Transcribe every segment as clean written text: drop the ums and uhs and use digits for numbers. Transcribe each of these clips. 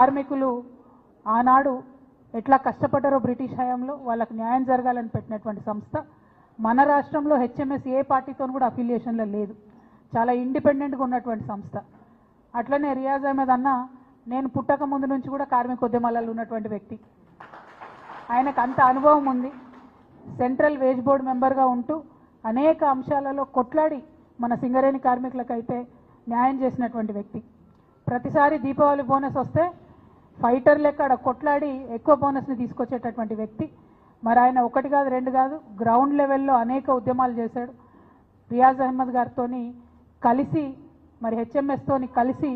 కార్మికులు ఆనాడు ఎట్లా కష్టపడ్డారో బ్రిటిష్ హయాంలో వాళ్ళకి న్యాయం జరగాలని పెట్టినటువంటి సంస్థ మన రాష్ట్రంలో హెచ్ఎంఎస్ ఏ పార్టీతో కూడా అఫిలియేషన్లో లేదు. చాలా ఇండిపెండెంట్గా ఉన్నటువంటి సంస్థ. అట్లనే రియాజ్ అహ్మద్ అన్న నేను పుట్టక ముందు నుంచి కూడా కార్మిక ఉద్యమాలలో ఉన్నటువంటి వ్యక్తి. ఆయనకు అంత అనుభవం ఉంది. సెంట్రల్ వేజ్ బోర్డ్ మెంబర్గా ఉంటూ అనేక అంశాలలో కొట్లాడి మన సింగరేణి కార్మికులకైతే న్యాయం చేసినటువంటి వ్యక్తి. ప్రతిసారి దీపావళి బోనస్ వస్తే ఫైటర్ లెక్క కొట్లాడి ఎక్కువ బోనస్ని తీసుకొచ్చేటటువంటి వ్యక్తి. మరి ఆయన ఒకటి కాదు రెండు కాదు గ్రౌండ్ లెవెల్లో అనేక ఉద్యమాలు చేశాడు. రియాజ్ అహ్మద్ గారితో కలిసి మరి హెచ్ఎంఎస్తోని కలిసి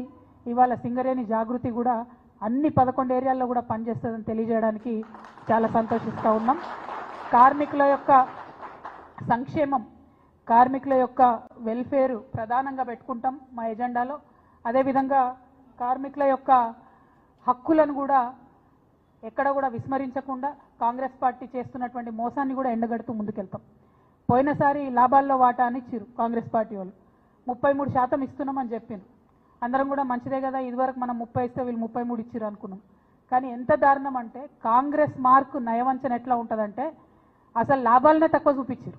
ఇవాళ సింగరేణి జాగృతి కూడా అన్ని 11 ఏరియాల్లో కూడా పనిచేస్తుందని తెలియజేయడానికి చాలా సంతోషిస్తూ ఉన్నాం. కార్మికుల యొక్క సంక్షేమం, కార్మికుల యొక్క వెల్ఫేర్ ప్రధానంగా పెట్టుకుంటాం మా ఎజెండాలో. అదేవిధంగా కార్మికుల యొక్క హక్కులను కూడా ఎక్కడ కూడా విస్మరించకుండా కాంగ్రెస్ పార్టీ చేస్తున్నటువంటి మోసాన్ని కూడా ఎండగడుతూ ముందుకెళ్తాం. పోయినసారి లాభాల్లో వాటా అని ఇచ్చిరు కాంగ్రెస్ పార్టీ వాళ్ళు 33% ఇస్తున్నామని చెప్పిండ్రు. అందరం కూడా మంచిదే కదా, ఇదివరకు మనం 30 ఇస్తే వీళ్ళు 33 ఇచ్చిరు అనుకున్నాం. కానీ ఎంత దారుణం అంటే కాంగ్రెస్ మార్కు నయవంచన ఎట్లా ఉంటుందంటే అసలు లాభాలనే తక్కువ చూపించారు.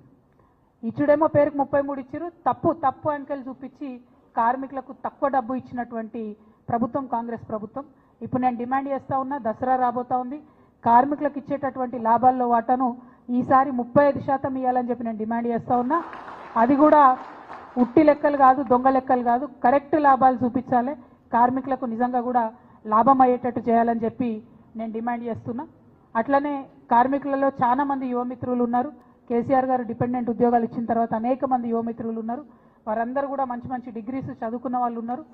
ఇచ్చుడేమో పేరుకు 33 ఇచ్చిరు, తప్పు అంకెలు చూపించి కార్మికులకు తక్కువ డబ్బు ఇచ్చినటువంటి ప్రభుత్వం కాంగ్రెస్ ప్రభుత్వం. ఇప్పుడు నేను డిమాండ్ చేస్తూ ఉన్నా, దసరా రాబోతా ఉంది, కార్మికులకు ఇచ్చేటటువంటి లాభాల్లో వాటాను ఈసారి 35% ఇవ్వాలని చెప్పి నేను డిమాండ్ చేస్తూ ఉన్నా. అది కూడా ఉట్టి లెక్కలు కాదు, దొంగ లెక్కలు కాదు, కరెక్ట్ లాభాలు చూపించాలి, కార్మికులకు నిజంగా కూడా లాభం అయ్యేటట్టు చేయాలని చెప్పి నేను డిమాండ్ చేస్తున్నా. అట్లనే కార్మికులలో చాలా మంది యువమిత్రులు ఉన్నారు. కేసీఆర్ గారు డిపెండెంట్ ఉద్యోగాలు ఇచ్చిన తర్వాత అనేక మంది యువమిత్రులు ఉన్నారు. వారందరూ కూడా మంచి మంచి డిగ్రీస్ చదువుకున్న వాళ్ళు ఉన్నారు.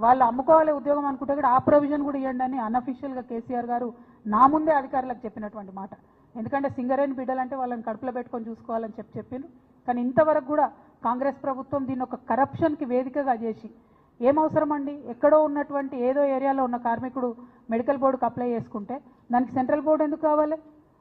వాళ్ళు అమ్ముకోవాలి ఉద్యోగం అనుకుంటే కూడా ఆ ప్రొవిజన్ కూడా ఇవ్వండి అని అన్అఫీషియల్గా కేసీఆర్ గారు నా ముందే అధికారులకు చెప్పినటువంటి మాట. ఎందుకంటే సింగరేణి బిడ్డలంటే వాళ్ళని కడుపులో పెట్టుకొని చూసుకోవాలని చెప్పిండ్రు. కానీ ఇంతవరకు కూడా కాంగ్రెస్ ప్రభుత్వం దీన్ని ఒక కరప్షన్కి వేదికగా చేసి ఏం అవసరం అండి, ఎక్కడో ఉన్నటువంటి ఏదో ఏరియాలో ఉన్న కార్మికుడు మెడికల్ బోర్డుకు అప్లై చేసుకుంటే దానికి సెంట్రల్ బోర్డు ఎందుకు కావాలి?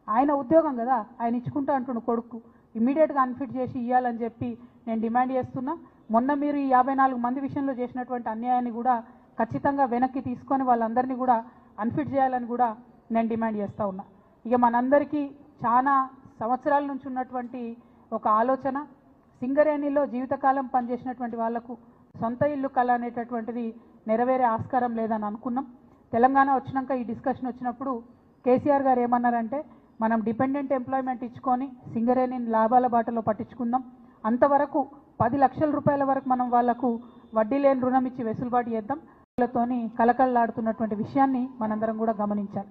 ఆయన ఉద్యోగం కదా, ఆయన ఇచ్చుకుంటా అంటుండు కొడుకు, ఇమ్మీడియట్గా అన్ఫిట్ చేసి ఇవ్వాలని చెప్పి నేను డిమాండ్ చేస్తున్నా. మొన్న మీరు ఈ 54 మంది విషయంలో చేసినటువంటి అన్యాయాన్ని కూడా ఖచ్చితంగా వెనక్కి తీసుకొని వాళ్ళందరినీ కూడా అన్ఫిట్ చేయాలని కూడా నేను డిమాండ్ చేస్తూ ఉన్నా. ఇక మనందరికీ చాలా సంవత్సరాల నుంచి ఉన్నటువంటి ఒక ఆలోచన, సింగరేణిలో జీవితకాలం పనిచేసినటువంటి వాళ్లకు సొంత ఇల్లు కళ అనేటటువంటిది నెరవేరే ఆస్కారం లేదని అనుకున్నాం. తెలంగాణ వచ్చినాక ఈ డిస్కషన్ వచ్చినప్పుడు కేసీఆర్ గారు ఏమన్నారంటే మనం డిపెండెంట్ ఎంప్లాయ్మెంట్ ఇచ్చుకొని సింగరేణిని లాభాల బాటలో పట్టించుకుందాం, అంతవరకు 10 లక్షల రూపాయల వరకు మనం వాళ్లకు వడ్డీ లేని రుణం ఇచ్చి వెసులుబాటు చేద్దాం, వాళ్ళతోని కలకలలాడుతున్నటువంటి విషయాన్ని మనందరం కూడా గమనించాలి.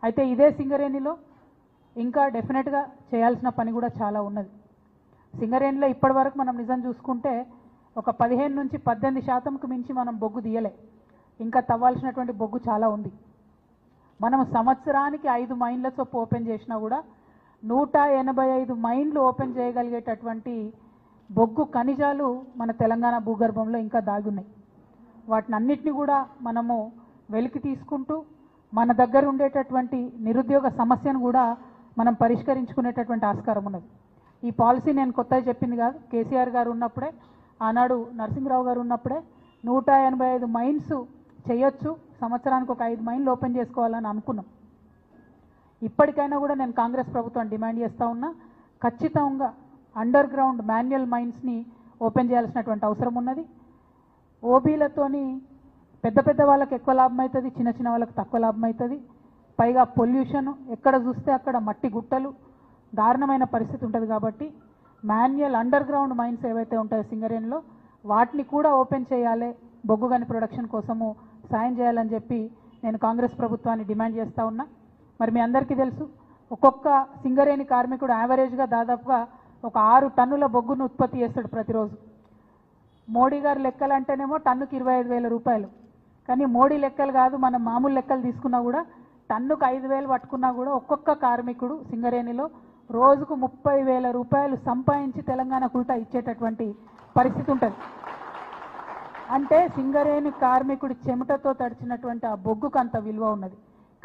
అయితే ఇదే సింగరేణిలో ఇంకా డెఫినెట్గా చేయాల్సిన పని కూడా చాలా ఉన్నది. సింగరేణిలో ఇప్పటి వరకు మనం నిజం చూసుకుంటే ఒక 15 నుంచి 18% మించి మనం బొగ్గు తీయలే. ఇంకా తవ్వాల్సినటువంటి బొగ్గు చాలా ఉంది. మనం సంవత్సరానికి 5 మైన్ల చొప్పు ఓపెన్ చేసినా కూడా 185 మైన్లు ఓపెన్ చేయగలిగేటటువంటి బొగ్గు ఖనిజాలు మన తెలంగాణ భూగర్భంలో ఇంకా దాగి ఉన్నాయి. వాటిని అన్నిటిని కూడా మనము వెలికి తీసుకుంటూ మన దగ్గర ఉండేటటువంటి నిరుద్యోగ సమస్యను కూడా మనం పరిష్కరించుకునేటటువంటి ఆస్కారం ఉన్నది. ఈ పాలసీ నేను కొత్తగా చెప్పింది కాదు. కేసీఆర్ గారు ఉన్నప్పుడే, ఆనాడు నరసింహరావు గారు ఉన్నప్పుడే 185 మైన్స్ చేయొచ్చు, సంవత్సరానికి ఒక 5 మైన్లు ఓపెన్ చేసుకోవాలని అనుకున్నాం. ఇప్పటికైనా కూడా నేను కాంగ్రెస్ ప్రభుత్వం డిమాండ్ చేస్తూ ఉన్నా, ఖచ్చితంగా అండర్ గ్రౌండ్ మాన్యువల్ మైన్స్ని ఓపెన్ చేయాల్సినటువంటి అవసరం ఉన్నది. ఓబీలతోని పెద్ద పెద్ద వాళ్ళకి ఎక్కువ లాభం అవుతుంది, చిన్న చిన్న వాళ్ళకి తక్కువ లాభం అవుతుంది. పైగా పొల్యూషన్, ఎక్కడ చూస్తే అక్కడ మట్టి గుట్టలు, దారుణమైన పరిస్థితి ఉంటుంది. కాబట్టి మాన్యువల్ అండర్ గ్రౌండ్ మైన్స్ ఏవైతే ఉంటాయో సింగరేణిలో వాటిని కూడా ఓపెన్ చేయాలి, బొగ్గు గని ప్రొడక్షన్ కోసము సాయం చేయాలని చెప్పి నేను కాంగ్రెస్ ప్రభుత్వాన్ని డిమాండ్ చేస్తూ ఉన్నా. మరి మీ అందరికీ తెలుసు, ఒక్కొక్క సింగరేణి కార్మికుడు యావరేజ్గా దాదాపుగా ఒక 6 టన్నుల బొగ్గును ఉత్పత్తి చేస్తాడు ప్రతిరోజు. మోడీ గారు లెక్కలు అంటేనేమో టన్నుకి 25,000 రూపాయలు. కానీ మోడీ లెక్కలు కాదు, మనం మామూలు లెక్కలు తీసుకున్నా కూడా టన్నుకు 5,000 పట్టుకున్నా కూడా ఒక్కొక్క కార్మికుడు సింగరేణిలో రోజుకు 30,000 రూపాయలు సంపాదించి తెలంగాణకు ఉల్టా ఇచ్చేటటువంటి పరిస్థితి ఉంటుంది. అంటే సింగరేణి కార్మికుడి చెమటతో తడిచినటువంటి ఆ బొగ్గుకు అంత విలువ ఉన్నది.